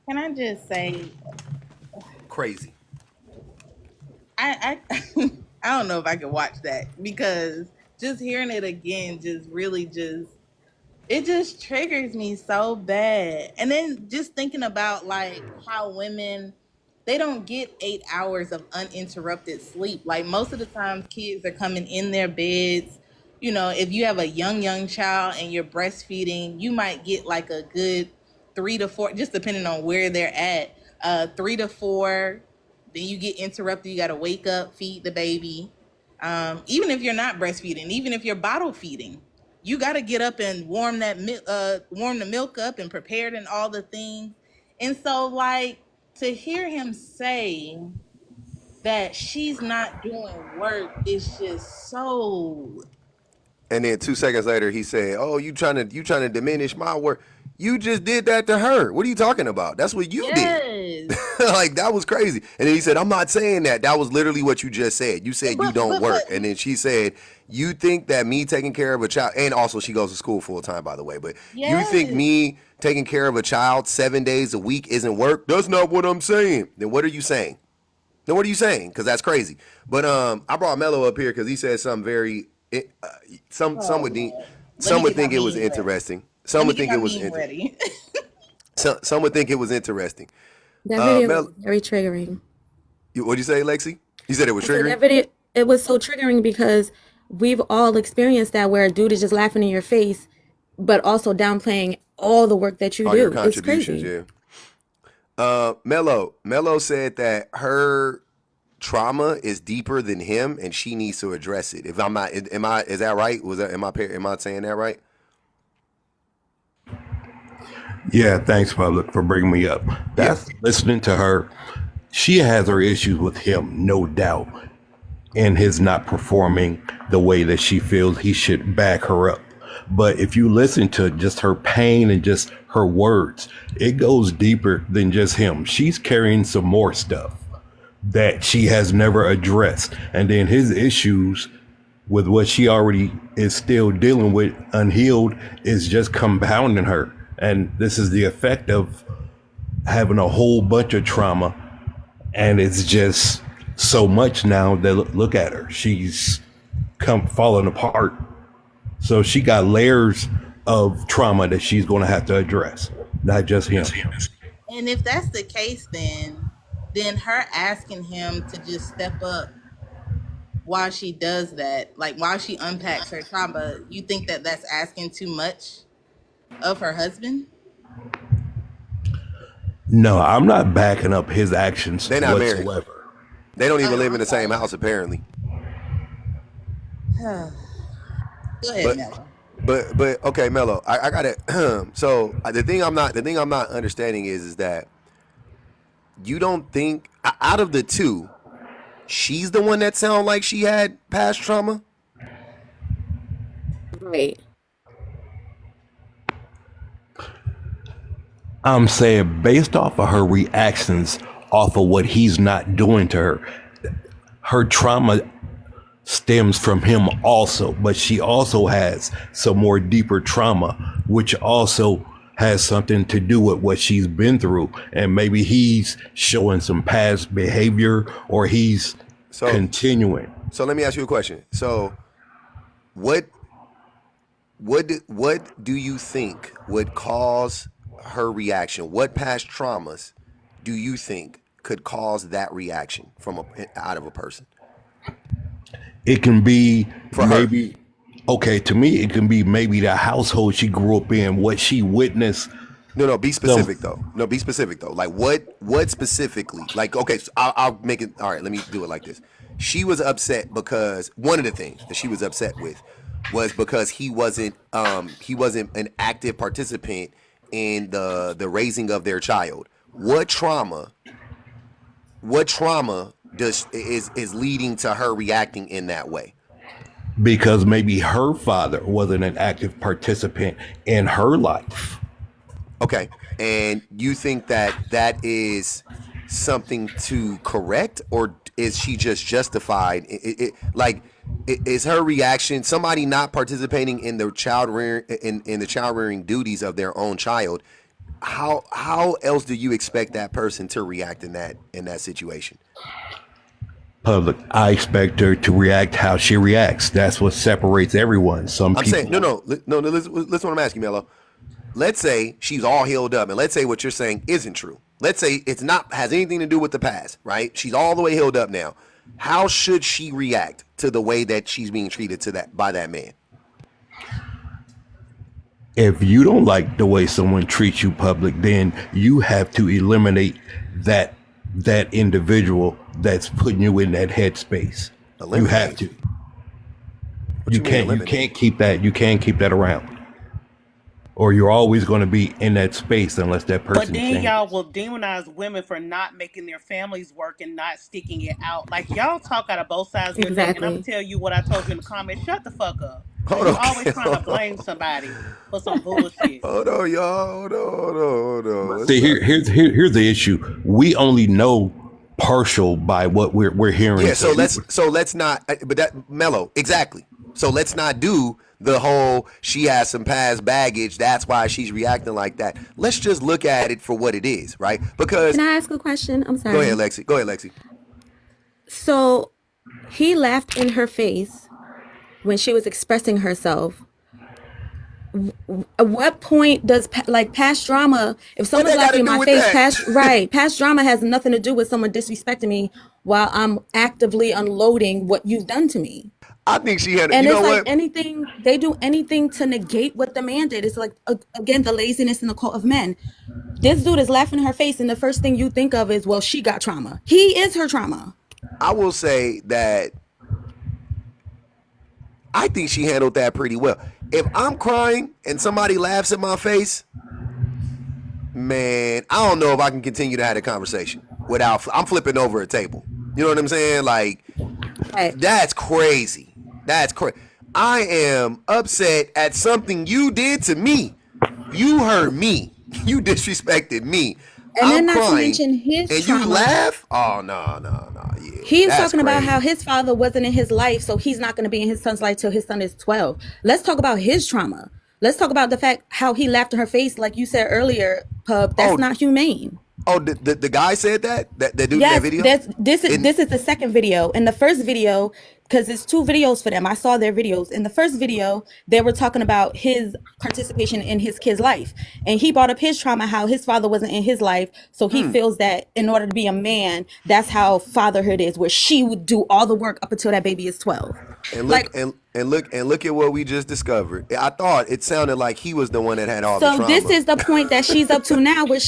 Can I just say, Crazy. I I don't know if I could watch that because just hearing it again just really just it just triggers me so bad. And then just thinking about like how women they don't get 8 hours of uninterrupted sleep. Like most of the time kids are coming in their beds. You know, if you have a young child and you're breastfeeding, you might get like a good 3 to 4, just depending on where they're at. 3 to 4, then you get interrupted. You got to wake up, feed the baby. Even if you're not breastfeeding, even if you're bottle feeding, you got to get up and warm the milk up and prepare it and all the things. And so, like, to hear him say that she's not doing work is just so. And then 2 seconds later, he said, "Oh, you trying to diminish my work? You just did that to her. What are you talking about? That's what you did. Yes. Like that was crazy." And then he said, "I'm not saying that. That was literally what you just said. You said you don't But work." And then she said, "You think that me taking care of a child, and also she goes to school full time, by the way, but you think yes. me taking care of a child 7 days a week isn't work? That's not what I'm saying. Then what are you saying? Then what are you saying? Because that's crazy." But I brought Mello up here because he said something very. Some Oh, would Lord. Let some me would get my think it was meme ready. interesting. Some Let me would get think my it was meme ready. some would think it was interesting. That video was Mel, very triggering. what'd you say, Lexi? You said it was I said triggering. that video, it was so triggering because we've all experienced that where a dude is just laughing in your face, but also downplaying all the work that you All your do. It's contributions, crazy. yeah. Mello said that her trauma is deeper than him, and she needs to address it. If I'm not, am I? Is that right? Am I saying that right? Yeah, thanks, public, for bringing me up. Yeah. That's listening to her. She has her issues with him, no doubt, and his not performing the way that she feels he should back her up. But if you listen to just her pain and just her words, it goes deeper than just him. She's carrying some more stuff that she has never addressed. And then his issues with what she already is still dealing with unhealed is just compounding her. And this is the effect of having a whole bunch of trauma. And it's just so much now that look at her. She's come falling apart. So she got layers of trauma that she's going to have to address, not just him. And if that's the case, then her asking him to just step up while she does that, like while she unpacks her trauma, you think that that's asking too much of her husband? No, I'm not backing up his actions They're not married. whatsoever. They don't even live in I'm the same sorry. house, apparently. Go ahead, But Mello. but okay, Mello, I got it. So the thing I'm not understanding is that you don't think out of the two, she's the one that sound like she had past trauma. Right. I'm saying based off of her reactions, off of what he's not doing to her, her trauma stems from him also, but she also has some more deeper trauma, which also has something to do with what she's been through. And maybe he's showing some past behavior or he's So continuing. so let me ask you a question. So what what do you think would cause her reaction? What past traumas do you think could cause that reaction from out of a person It can be for her? maybe, okay, to me, it can be maybe the household she grew up in, what she witnessed. No, be Some, specific though. No, be specific though. Like what specifically? Like okay, so I'll make it. All right, let me do it like this. She was upset because one of the things that she was upset with was because he wasn't an active participant in the raising of their child. What trauma is leading to her reacting in that way? because maybe her father wasn't an active participant in her life. Okay. And you think that that is something to correct, or is she just justified? Is her reaction somebody not participating in the child rearing in the child rearing duties of their own child? how else do you expect that person to react in that situation? Public, I expect her to react how she reacts. That's what separates everyone. Some I'm saying people, no. Listen what I'm asking, Mello. Let's say she's all healed up, and let's say what you're saying isn't true. Let's say it's not has anything to do with the past, right? She's all the way healed up now. How should she react to the way that she's being treated to that by that man? if you don't like the way someone treats you public, then you have to eliminate that individual that's putting you in that headspace. You have Eliminate? to. What you mean You eliminate? can't keep that. You can't keep that around, or you're always going to be in that space unless that But person then y'all changes. will demonize women for not making their families work and not sticking it out. Like y'all talk out of both sides of your neck, and I'm gonna Exactly. tell you what I told you in the comments. Shut the fuck up, cause Hold you on, always trying to blame somebody for some bullshit. hold on, y'all. Hold on. Let's See, not. here's the issue. We only know partial by what we're hearing. Yeah, so let's not. But that Mello, exactly. So let's not do the whole she has some past baggage. That's why she's reacting like that. Let's just look at it for what it is, right? Because Can I ask a question? I'm go ahead, sorry. Lexi. Go ahead, Lexi. So he laughed in her face when she was expressing herself. At what point does like past drama, if What someone's that got laughing to in do my with face, that? past drama has nothing to do with someone disrespecting me while I'm actively unloading what you've done to me. I think she had. And You know it's like what? anything, they do anything to negate what the man did. It's like, again, the laziness and the cult of men. This dude is laughing in her face, and the first thing you think of is, well, she got trauma. He is her trauma. I will say that I think she handled that pretty well. If I'm crying and somebody laughs in my face, man, I don't know if I can continue to have a conversation without. I'm flipping over a table. You know what I'm saying? Like, Right. that's crazy. That's crazy. I am upset at something you did to me. You hurt me. You disrespected me. And I'm then not to crying, mention his and you trauma. laugh? Oh no. Yeah, He's that's talking about how crazy. his father wasn't in his life, so he's not going to be in his son's life till his son is 12. Let's talk about his trauma. Let's talk about the fact how he laughed in her face, like you said earlier, Pub. That's Oh, not humane. the guy said that dude in that Yes, video. that's And this is the second video. In the first video, because it's two videos for them. I saw their videos. In the first video, they were talking about his participation in his kid's life. And he brought up his trauma, how his father wasn't in his life. So he feels that in order to be a man, that's how fatherhood is, where she would do all the work up until that baby is 12. and look Like, and look at what we just discovered. I thought it sounded like he was the one that had all the so this trauma. is the point that she's up to now, where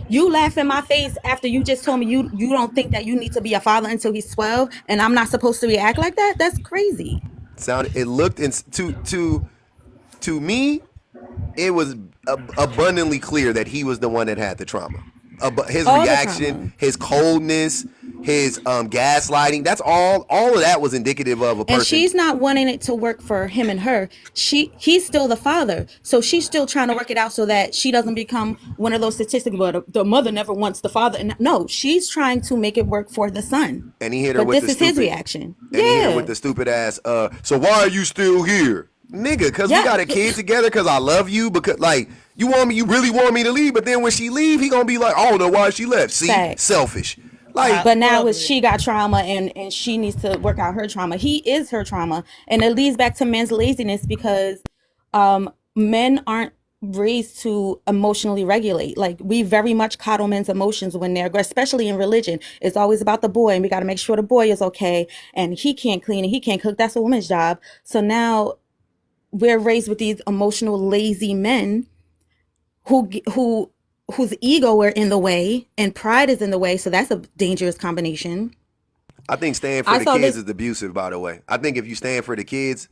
you laugh in my face after you just told me you don't think that you need to be a father until he's 12, and I'm not supposed to react like that. That's crazy. It looked to me, it was abundantly clear that he was the one that had the trauma. His All the reaction, trauma. his coldness, his gaslighting. That's all. All of that was indicative of a And person. she's not wanting it to work for him and her. He's still the father, so she's still trying to work it out so that she doesn't become one of those statistics. But the mother never wants the father, and no, she's trying to make it work for the son. And he hit her But with this the is his stupid. reaction. And he hit her with Yeah, the stupid ass. So why are you still here, nigga? Cause we yeah. got a kid together. Cause I love you. Because like you want me, you really want me to leave. But then when she leave, he gonna be like, I don't know why she left. See, Facts. selfish. Like But now it's Public. she got trauma, and she needs to work out her trauma. He is her trauma, and it leads back to men's laziness because men aren't raised to emotionally regulate. Like, we very much coddle men's emotions when they're, especially in religion. It's always about the boy, and we got to make sure the boy is okay, and he can't clean and he can't cook. That's a woman's job. So now we're raised with these emotional lazy men whose ego are in the way and pride is in the way. So that's a dangerous combination. I think staying for I the saw kids this is abusive. By the way, I think if you stand for the kids,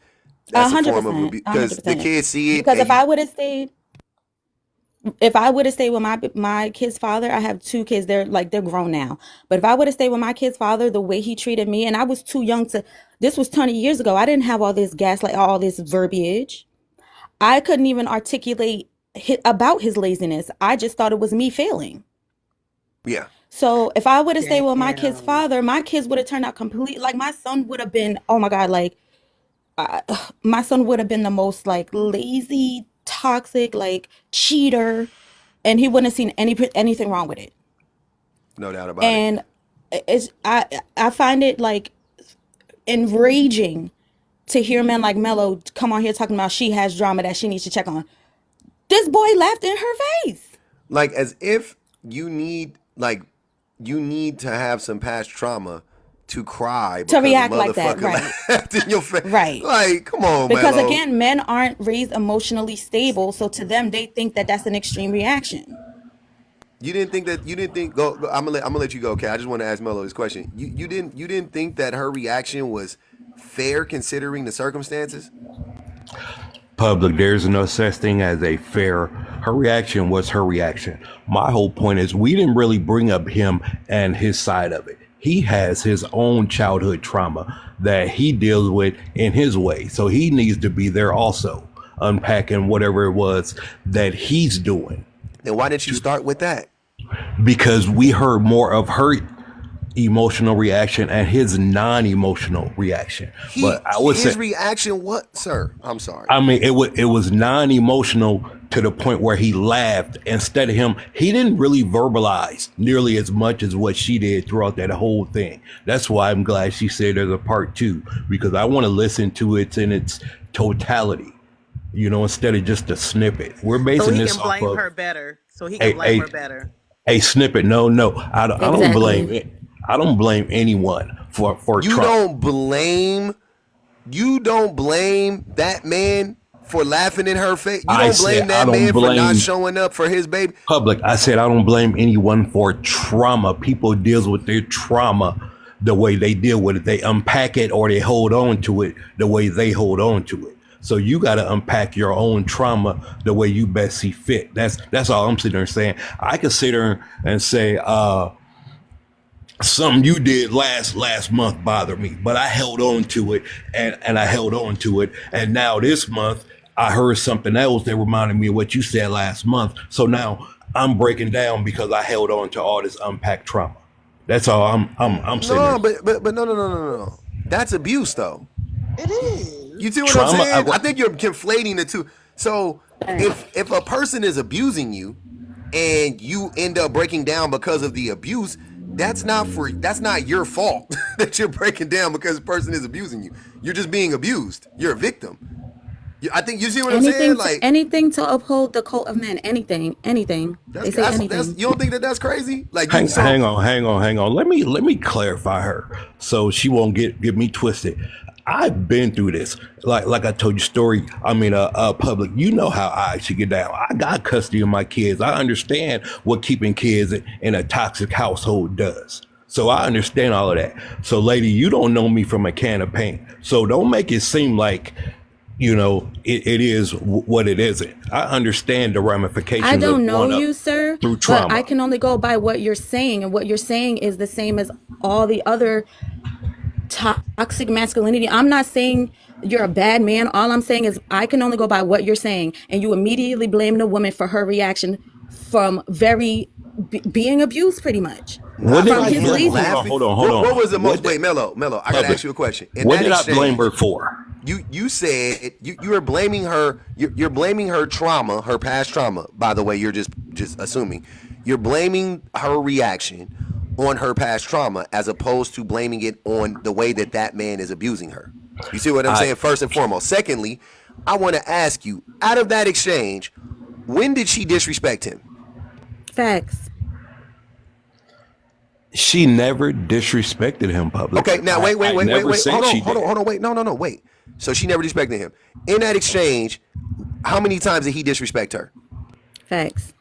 a that's a hundred form of percent, abuse a hundred because the percent. kids see it. Because And you, if I would have stayed with my kid's father, I have two kids. They're grown now. But if I would have stayed with my kid's father, the way he treated me, and I was too young to. This was 20 years ago. I didn't have all this gaslight, all this verbiage. I couldn't even articulate about his laziness. I just thought it was me failing. yeah, So if I would have stayed with my kid's Damn. father, my kids would have turned out complete. Like, my son would have been, oh my God, like my son would have been the most like lazy, toxic, like cheater. and he wouldn't have seen anything wrong with it. No doubt about it. And I find it like enraging to hear men like Mello come on here talking about she has drama that she needs to check on. This boy laughed in her face. Like as if you need to have some past trauma to cry To react like that, right? laughed in your face. Right. Like, come on, Because Mello. again, men aren't raised emotionally stable, so to them, they think that that's an extreme reaction. You didn't think go I'm gonna let you go, okay? I just want to ask Mello this question. You didn't think that her reaction was fair considering the circumstances? Public, there's no such thing as a fair. Her reaction was her reaction. My whole point is we didn't really bring up him and his side of it. He has his own childhood trauma that he deals with in his way. So he needs to be there also, unpacking whatever it was that he's doing. Then why didn't you start with that? Because we heard more of her emotional reaction and his non-emotional reaction. But I would his say reaction, what, sir? I'm sorry. I mean, it was non-emotional to the point where he laughed instead of him. He didn't really verbalize nearly as much as what she did throughout that whole thing. That's why I'm glad she said there's a part 2, because I want to listen to it in its totality, you know, instead of just a snippet. We're So basing he this can off blame of her better. So he can blame her better. a snippet. No, I don't Exactly. blame it. I don't blame anyone for You Trump. don't blame that man for laughing in her face. You I don't said blame I that don't man for not blame- showing up for his baby. Public, I said I don't blame anyone for trauma. People deals with their trauma the way they deal with it. They unpack it or they hold on to it the way they hold on to it. So you got to unpack your own trauma the way you best see fit. That's all I'm sitting there saying. I could sit there and say, something you did last month bothered me, but I held on to it and I held on to it. And now this month I heard something else that reminded me of what you said last month. So now I'm breaking down because I held on to all this unpacked trauma. That's all I'm saying. No, but no. That's abuse though. It is. You see what Trauma, I'm saying? I think you're conflating the two. So if a person is abusing you and you end up breaking down because of the abuse, that's not your fault that you're breaking down because the person is abusing you. You're just being abused. You're a victim. I think you see what I'm saying? Like Anything to uphold the cult of men. Anything. They say anything. you don't think that that's crazy? Like Hang on. Let me clarify her so she won't get me twisted. I've been through this. Like I told you story. I mean, public, you know how I should get down. I got custody of my kids. I understand what keeping kids in a toxic household does. So I understand all of that. So lady, you don't know me from a can of paint. So don't make it seem like, you know, it is what it isn't. I understand the ramifications. I don't of know growing you, up sir, through but trauma. I can only go by what you're saying, and what you're saying is the same as all the other toxic masculinity. I'm not saying you're a bad man. All I'm saying is I can only go by what you're saying, and you immediately blame the woman for her reaction from being abused, pretty much. What did From I his blame? laziness. Hold on. What was the most? What did- Wait, Mello, I gotta ask you a question. In What that did I exchange, blame her for? You said you were blaming her. You're blaming her trauma, her past trauma. By the way, you're just assuming. You're blaming her reaction on her past trauma as opposed to blaming it on the way that man is abusing her. You see what I'm saying? First and foremost. Secondly, I want to ask you, out of that exchange, when did she disrespect him? Facts. She never disrespected him publicly. Okay, now wait. Never said Hold she did. on, wait. No, wait. So she never disrespected him. In that exchange, how many times did he disrespect her? Facts.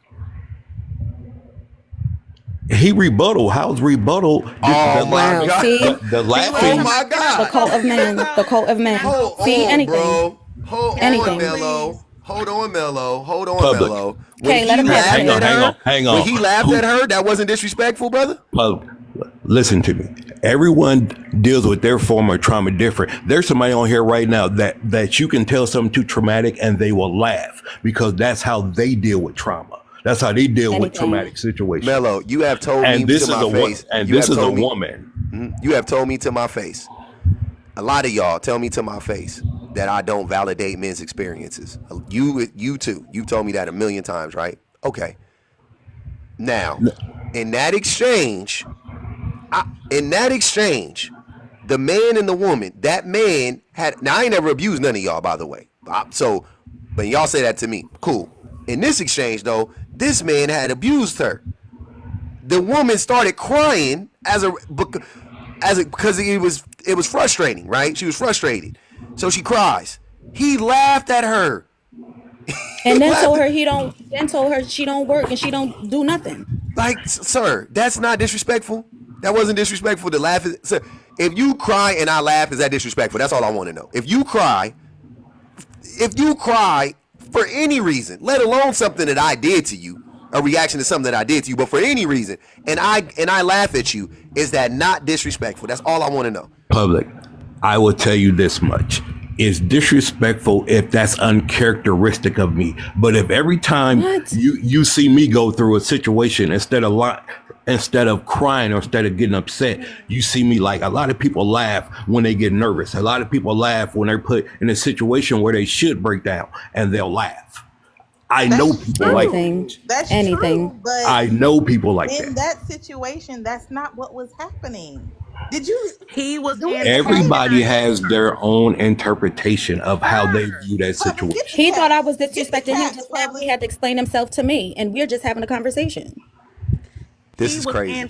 He rebuttal. How's rebuttal? Oh my God. See? The laughing. Oh my God. The cult of men. The cult of men. Hold See, on, anything. bro. Hold Anything. on, Mello. Hold on, Public. Mello. Okay, let him have it. Hang on. When he laughed at her, that wasn't disrespectful, brother? Public. Listen to me. Everyone deals with their form of trauma different. There's somebody on here right now that you can tell something too traumatic and they will laugh because that's how they deal with trauma. That's how they deal with traumatic situations. Mello, you have told me this to is my face. this is a woman. You have told me to my face. A lot of y'all tell me to my face that I don't validate men's experiences. You too. You've told me that a million times, right? Okay. Now, in that exchange, the man and the woman, that man had. Now, I ain't never abused none of y'all, by the way. So, but y'all say that to me. Cool. In this exchange, though, this man had abused her. The woman started crying because it was frustrating, right? She was frustrated, so she cries. He laughed at her. And then told her she don't work and she don't do nothing. Like, sir, that's not disrespectful. That wasn't disrespectful to laugh. Sir, if you cry and I laugh, is that disrespectful? That's all I want to know. If you cry for any reason, let alone something that I did to you, a reaction to something that I did to you, but for any reason, and I laugh at you, is that not disrespectful? That's all I want to know. Public, I will tell you this much. It's disrespectful if that's uncharacteristic of me. But if every time you see me go through a situation, instead of crying or instead of getting upset, you see me like a lot of people laugh when they get nervous. A lot of people laugh when they're put in a situation where they should break down, and they'll laugh. I know people like that. That's Anything. true, but I know people like in that. that situation, that's not what was happening. Did you? He was Everybody has their own interpretation of how they view that situation. He thought I was disrespecting him just like he had to explain himself to me, and we're just having a conversation. This is crazy.